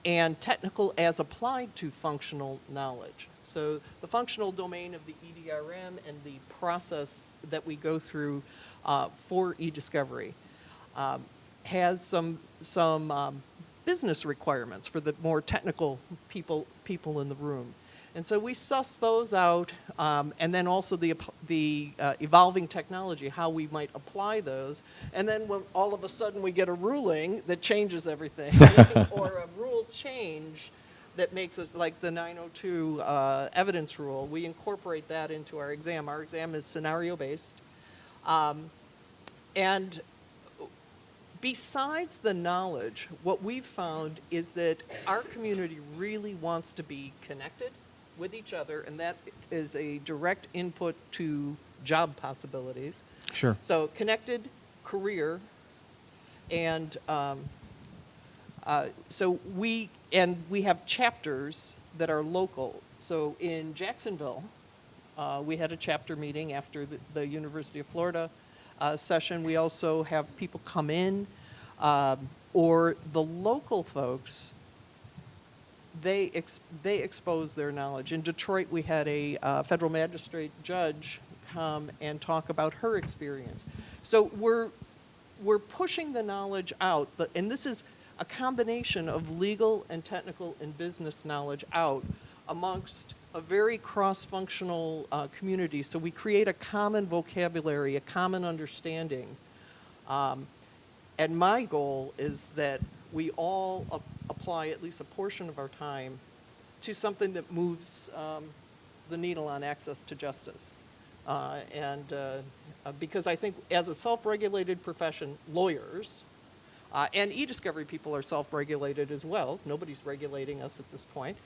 and technical as applied to functional knowledge. So the functional domain of the EDRM and the process that we go through for e-discovery has some business requirements for the more technical people in the room. And so we suss those out, and then also the evolving technology, how we might apply those. And then when all of a sudden we get a ruling that changes everything, or a rule change that makes it like the 902 evidence rule, we incorporate that into our exam. Our exam is scenario-based. And besides the knowledge, what we've found is that our community really wants to be connected with each other, and that is a direct input to job possibilities. Sure. So connected, career, and so we have chapters that are local. So in Jacksonville, we had a chapter meeting after the University of Florida session. We also have people come in, or the local folks, they expose their knowledge. In Detroit, we had a federal magistrate judge come and talk about her experience. So we're pushing the knowledge out, and this is a combination of legal and technical and business knowledge out amongst a very cross-functional community. So we create a common vocabulary, a common understanding. And my goal is that we all apply at least a portion of our time to something that moves the needle on access to justice. Because I think as a self-regulated profession, lawyers, and e-discovery people are self-regulated as well. Nobody's regulating us at this point.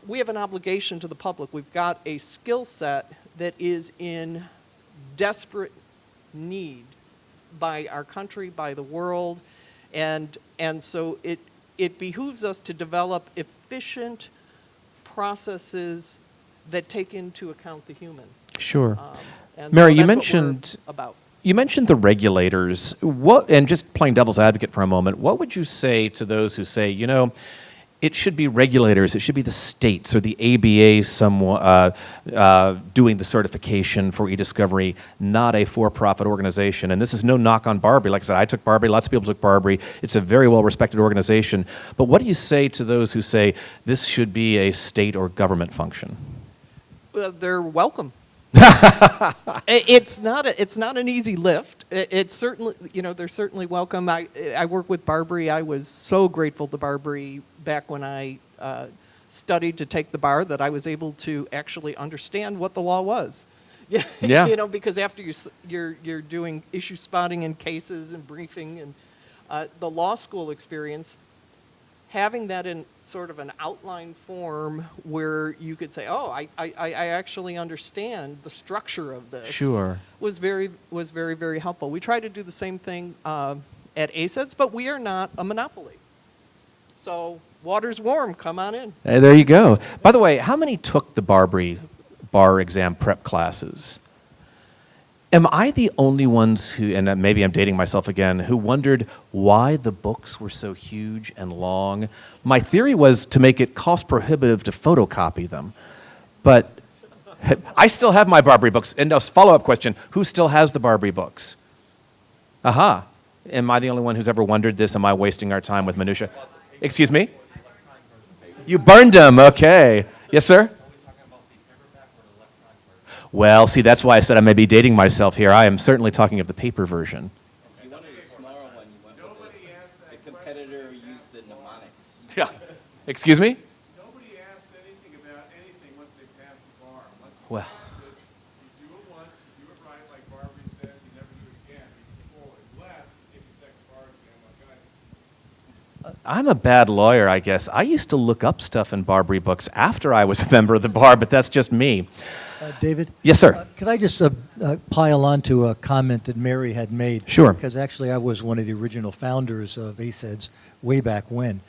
We have an obligation to the public. We've got a skill set that is in desperate need by our country, by the world, and so it behooves us to develop efficient processes that take into account the human. Sure. And Mary, so you that's what we're mentioned about. you mentioned the regulators. What, and just playing devil's advocate for a moment, what would you say to those who say, you know, it should be regulators, it should be the states or the ABA doing the certification for e-discovery, not a for-profit organization. And this is no knock on Barbary. Like I said, I took Barbary, lots of people took Barbary. It's a very well-respected organization. But what do you say to those who say this should be a state or government function? Well, they're welcome. It's not an easy lift. It's certainly, you know, they're certainly welcome. I work with Barbary. I was so grateful to Barbary back when I studied to take the bar that I was able to actually understand what the law was. Yeah. You know, because after you're doing issue spotting in cases and briefing and the law school experience, having that in sort of an outline form where you could say, oh, I actually understand the structure of this. Sure. Was very, very helpful. We try to do the same thing at ACEDS, but we are not a monopoly. So water's warm, come on in. Hey, there you go. By the way, how many took the Barbary bar exam prep classes? Am I the only ones who, and maybe I'm dating myself again, who wondered why the books were so huge and long? My theory was to make it cost prohibitive to photocopy them. But I still have my Barbary books. And a follow-up question, who still has the Barbary books? Aha. Am I the only one who's ever wondered this? Am I wasting our time with minutia? Excuse me? You burned them, okay. Yes, sir? Well, see, that's why I said I may be dating myself here. I am certainly talking of the paper version. You wanted a smaller one. You went Nobody asked that the competitor used the mnemonics. Yeah. Excuse me? Nobody asks anything about anything once they pass the bar. Once you Well. pass it, you do it once, you do it right, like Barbary says, you never do it again. You move forward, unless you take a second bar exam like I did. I'm a bad lawyer, I guess. I used to look up stuff in Barbary books after I was a member of the bar, but that's just me. David? Yes, sir. Could I just pile on to a comment that Mary had made? Sure. Because actually I was one of the original founders of ACEDS way back when.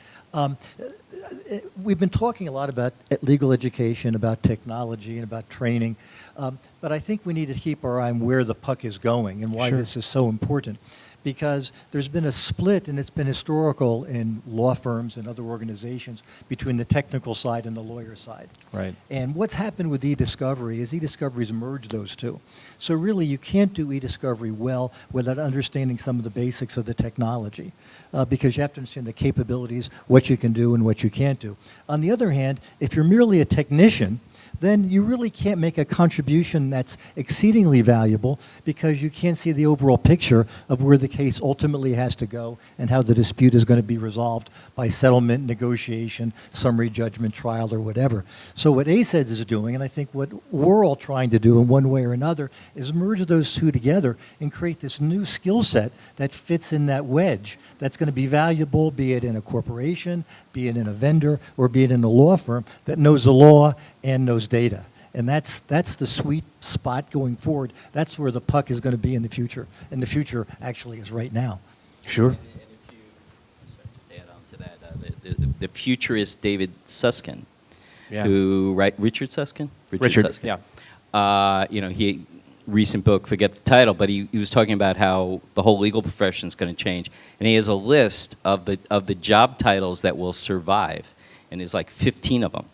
We've been talking a lot about legal education, about technology, and about training, but I think we need to keep our eye on where the puck is going and why Sure. this is so important. Because there's been a split, and it's been historical in law firms and other organizations, between the technical side and the lawyer side. Right. And what's happened with e-discovery is e-discovery's merged those two. So really, you can't do e-discovery well without understanding some of the basics of the technology, because you have to understand the capabilities, what you can do and what you can't do. On the other hand, if you're merely a technician, then you really can't make a contribution that's exceedingly valuable because you can't see the overall picture of where the case ultimately has to go and how the dispute is going to be resolved by settlement, negotiation, summary judgment, trial, or whatever. So what ACEDS is doing, and I think what we're all trying to do in one way or another, is merge those two together and create this new skill set that fits in that wedge that's going to be valuable, be it in a corporation, be it in a vendor, or be it in a law firm that knows the law and knows data. And that's the sweet spot going forward. That's where the puck is going to be in the future. And the future actually is right now. Sure. And if you, sorry, just add on to that, the futurist David Susskind, Yeah. who, right, Richard Susskind? Richard, Susskind. Yeah. You know, recent book, forget the title, but he was talking about how the whole legal profession is going to change. And he has a list of the job titles that will survive. And there's like 15 of them.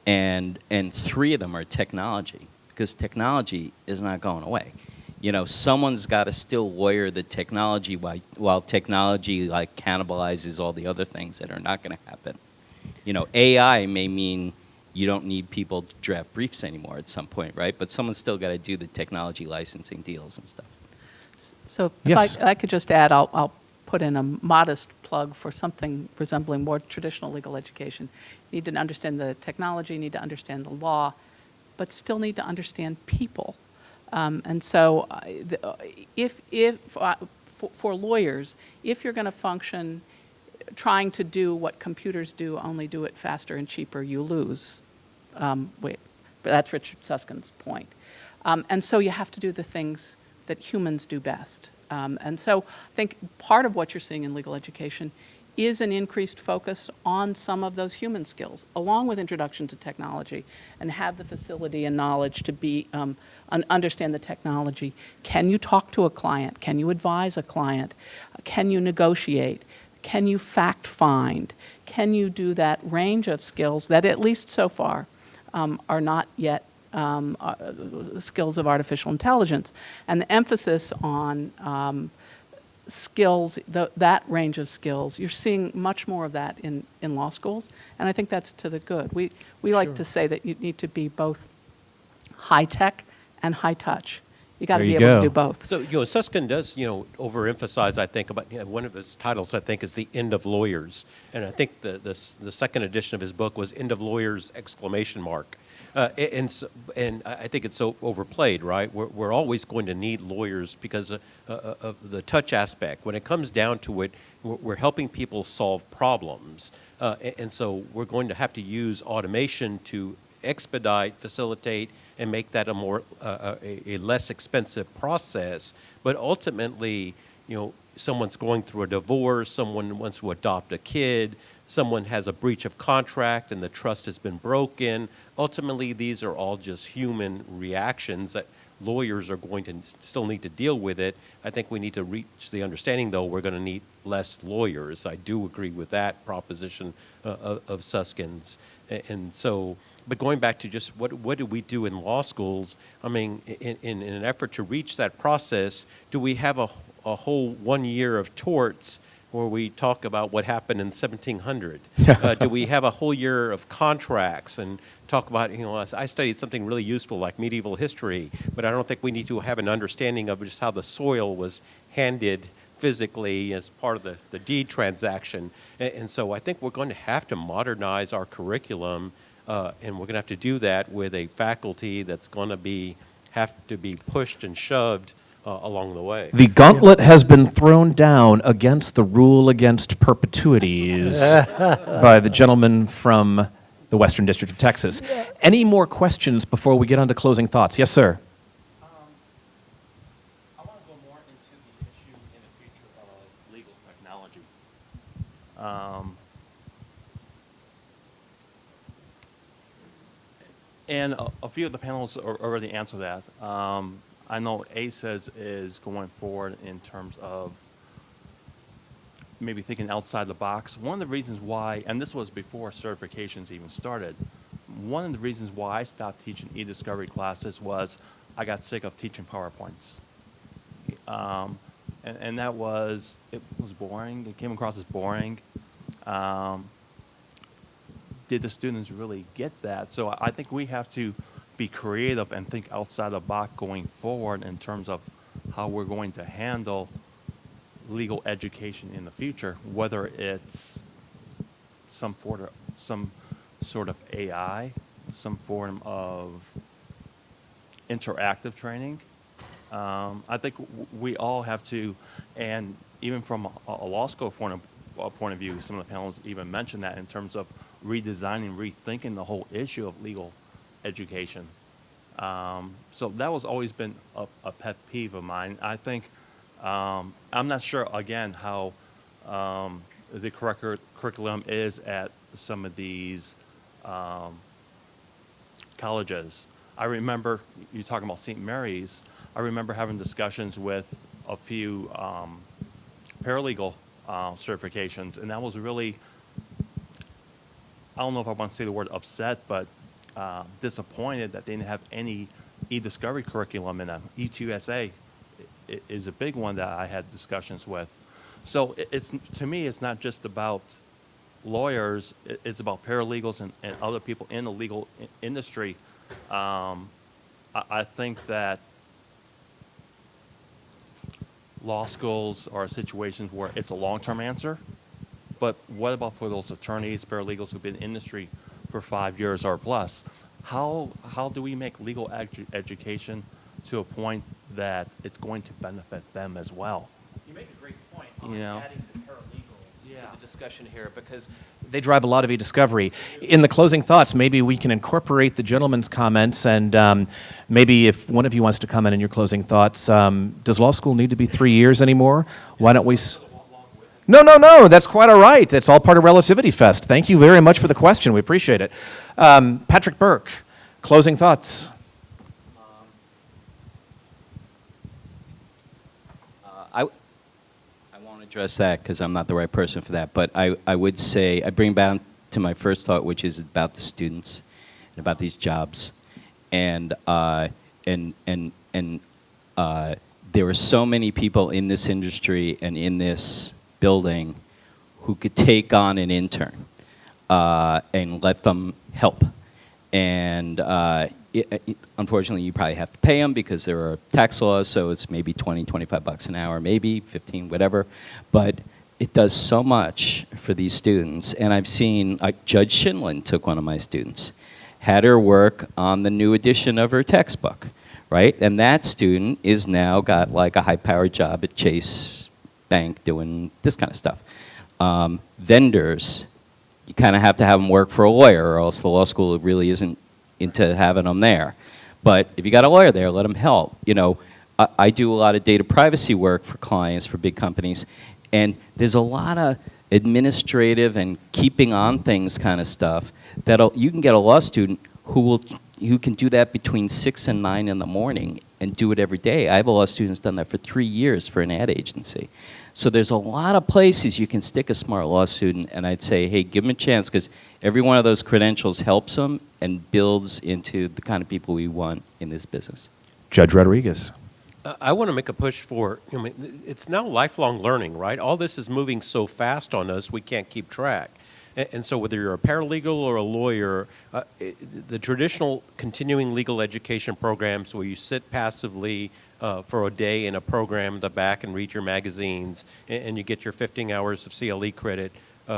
And 3 of them are technology, because technology is not going away. You know, someone's got to still lawyer the technology while technology like cannibalizes all the other things that are not going to happen. You know, AI may mean you don't need people to draft briefs anymore at some point, right? But someone's still got to do the technology licensing deals and stuff. So if Yes. I could just add, I'll put in a modest plug for something resembling more traditional legal education. You need to understand the technology, you need to understand the law, but still need to understand people. And so for lawyers, if you're going to function trying to do what computers do, only do it faster and cheaper, you lose. That's Richard Suskind's point. And so you have to do the things that humans do best. And so I think part of what you're seeing in legal education is an increased focus on some of those human skills, along with introduction to technology, and have the facility and knowledge to be understand the technology. Can you talk to a client? Can you advise a client? Can you negotiate? Can you fact find? Can you do that range of skills that, at least so far, are not yet skills of artificial intelligence? And the emphasis on skills, that range of skills, you're seeing much more of that in law schools, and I think that's to the good. We like to say that you need to be both high tech and high touch. You got to There be you able go. to do both. So, Susskind does, overemphasize, I think, about one of his titles, I think, is The End of Lawyers. And I think the second edition of his book was End of Lawyers, exclamation mark. And I think it's so overplayed, right? We're always going to need lawyers because of the touch aspect. When it comes down to it, we're helping people solve problems. And so we're going to have to use automation to expedite, facilitate, and make that a less expensive process. But ultimately, someone's going through a divorce, someone wants to adopt a kid, someone has a breach of contract and the trust has been broken. Ultimately, these are all just human reactions that lawyers are going to still need to deal with it. I think we need to reach the understanding, though, we're going to need less lawyers. I do agree with that proposition of Suskind's. And so, but going back to just what do we do in law schools, I mean, in an effort to reach that process, do we have a whole 1 year of torts where we talk about what happened in 1700? Do we have a whole year of contracts and talk about, I studied something really useful like medieval history, but I don't think we need to have an understanding of just how the soil was handed physically as part of the deed transaction. And so I think we're going to have to modernize our curriculum, and we're going to have to do that with a faculty that's going to have to be pushed and shoved along the way. The gauntlet has been thrown down against the rule against perpetuities by the gentleman from the Western District of Texas. Any more questions before we get on to closing thoughts? Yes, sir. I want to go more into the issue in the future of legal technology. And a few of the panels already answered that. I know ACES is going forward in terms of maybe thinking outside the box. One of the reasons why, and this was before certifications even started, one of the reasons why I stopped teaching e-discovery classes was I got sick of teaching PowerPoints. And it was boring. It came across as boring. Did the students really get that? So I think we have to be creative and think outside the box going forward in terms of how we're going to handle legal education in the future, whether it's some sort of AI, some form of interactive training. I think we all have to, and even from a law school point of view, some of the panels even mentioned that in terms of redesigning, rethinking the whole issue of legal education. So that was always been a pet peeve of mine. I think, I'm not sure, again, how the curriculum is at some of these colleges. I remember, you talking about St. Mary's, I remember having discussions with a few paralegal certifications, and that was really, I don't know if I want to say the word upset, but disappointed that they didn't have any e-discovery curriculum in them. E2SA is a big one that I had discussions with. So to me, it's not just about lawyers, it's about paralegals and other people in the legal industry. I think that law schools are situations where it's a long-term answer, but what about for those attorneys, paralegals who've been in industry for 5 years or plus? How do we make legal education to a point that it's going to benefit them as well? You make a great point on adding the paralegals to the discussion here, because they drive a lot of e-discovery. In the closing thoughts, maybe we can incorporate the gentleman's comments, and maybe if one of you wants to comment in your closing thoughts, does law school need to be 3 years anymore? Why don't we... No, that's quite all right. It's all part of Relativity Fest. Thank you very much for the question. We appreciate it. Patrick Burke, closing thoughts. I won't address that because I'm not the right person for that, but I would say, I bring back to my first thought, which is about the students and about these jobs. And there are so many people in this industry and in this building who could take on an intern and let them help. And unfortunately, you probably have to pay them because there are tax laws, so it's maybe 20, 25 bucks an hour, maybe 15, whatever. But it does so much for these students. And I've seen, like Judge Shinlin took one of my students, had her work on the new edition of her textbook, right? And that student is now got like a high-powered job at Chase Bank doing this kind of stuff. Vendors, you kind of have to have them work for a lawyer, or else the law school really isn't into having them there. But if you got a lawyer there, let them help. You know, I do a lot of data privacy work for clients, for big companies, and there's a lot of administrative and keeping on things kind of stuff that you can get a law student who can do that between 6 and 9 in the morning and do it every day. I have a law student who's done that for 3 years for an ad agency. So there's a lot of places you can stick a smart law student, and I'd say, hey, give them a chance, because every one of those credentials helps them and builds into the kind of people we want in this business. Judge Rodriguez. I want to make a push for, it's now lifelong learning, right? All this is moving so fast on us, we can't keep track. And so whether you're a paralegal or a lawyer, the traditional continuing legal education programs where you sit passively for a day in a program in the back and read your magazines and you get your 15 hours of CLE credit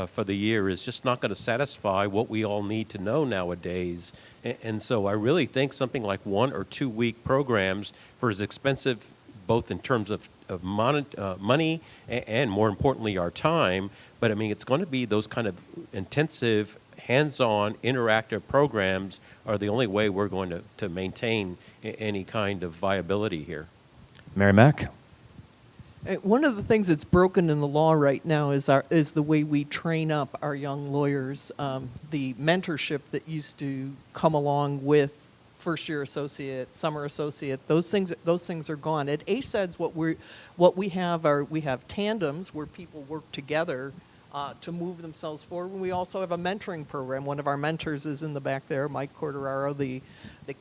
for the year is just not going to satisfy what we all need to know nowadays. And so I really think something like 1 or 2 week programs, for as expensive both in terms of money and more importantly our time, but I mean it's going to be those kind of intensive, hands-on, interactive programs are the only way we're going to maintain any kind of viability here. Mary Mack. One of the things that's broken in the law right now is the way we train up our young lawyers. The mentorship that used to come along with first-year associate, summer associate, those things are gone. At ASEDS, what we have tandems where people work together to move themselves forward. And we also have a mentoring program. One of our mentors is in the back there, Mike Corderaro, the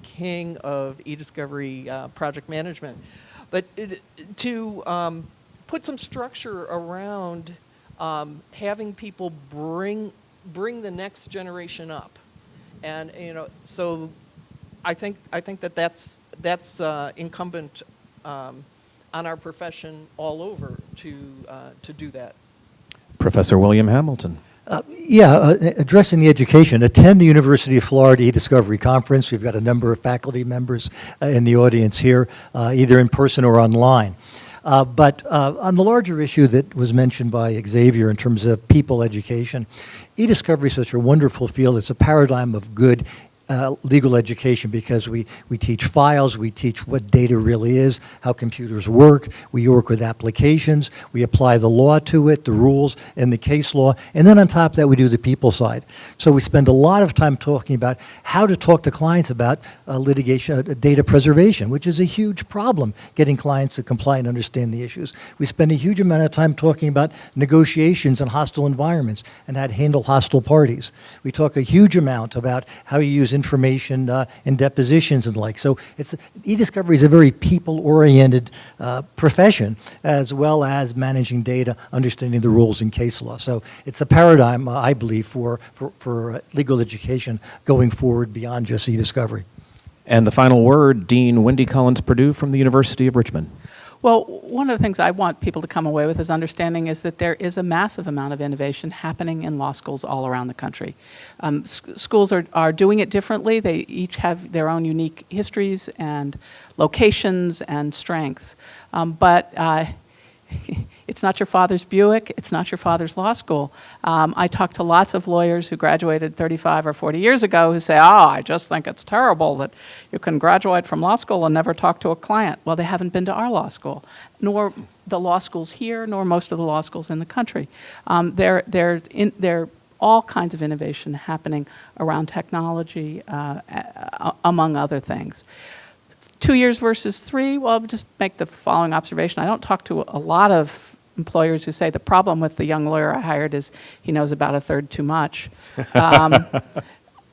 king of e-discovery project management. But to put some structure around having people bring the next generation up, and so I think that's incumbent on our profession all over to do that. Professor William Hamilton. Addressing the education, attend the University of Florida e-discovery conference. We've got a number of faculty members in the audience here, either in person or online. But on the larger issue that was mentioned by Xavier in terms of people education, e-discovery is such a wonderful field. It's a paradigm of good legal education because we teach files, we teach what data really is, how computers work, we work with applications, we apply the law to it, the rules and the case law, and then on top of that we do the people side. So we spend a lot of time talking about how to talk to clients about litigation, data preservation, which is a huge problem, getting clients to comply and understand the issues. We spend a huge amount of time talking about negotiations in hostile environments and how to handle hostile parties. We talk a huge amount about how you use information in depositions and the like. So e-discovery is a very people-oriented profession, as well as managing data, understanding the rules in case law. So it's a paradigm, I believe, for legal education going forward beyond just e-discovery. And the final word, Dean Wendy Collins Purdue from the University of Richmond. Well, one of the things I want people to come away with as understanding is that there is a massive amount of innovation happening in law schools all around the country. Schools are doing it differently. They each have their own unique histories and locations and strengths. But it's It's not your father's Buick. It's not your father's law school. I talk to lots of lawyers who graduated 35 or 40 years ago who say, I just think it's terrible that you can graduate from law school and never talk to a client. Well, they haven't been to our law school, nor the law schools here, nor most of the law schools in the country. There all kinds of innovation happening around technology, among other things. 2 years versus 3, well, I'll just make the following observation. I don't talk to a lot of employers who say the problem with the young lawyer I hired is he knows about a third too much. Malcolm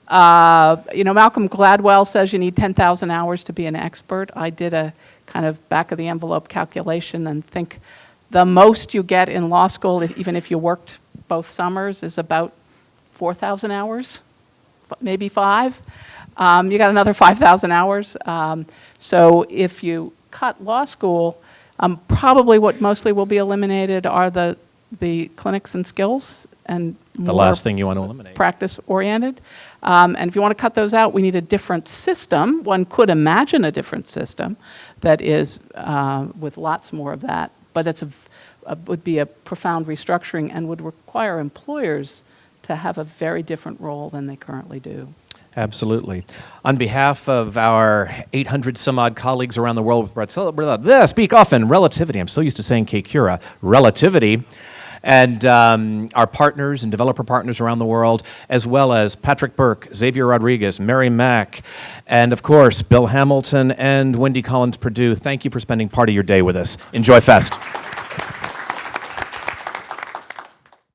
Gladwell says you need 10,000 hours to be an expert. I did a kind of back of the envelope calculation and think the most you get in law school, even if you worked both summers, is about 4,000 hours, maybe 5. You got another 5,000 hours. So if you cut law school, probably what mostly will be eliminated are the clinics and skills and The last thing you want to eliminate. practice-oriented. And if you want to cut those out, we need a different system. One could imagine a different system that is with lots more of that, but it's would be a profound restructuring and would require employers to have a very different role than they currently do. Absolutely. On behalf of our 800 some odd colleagues around the world, speak often, Relativity. I'm so used to saying K-Cura, Relativity. And our partners and developer partners around the world, as well as Patrick Burke, Xavier Rodriguez, Mary Mack, and of course, Bill Hamilton and Wendy Collins Purdue. Thank you for spending part of your day with us. Enjoy Fest.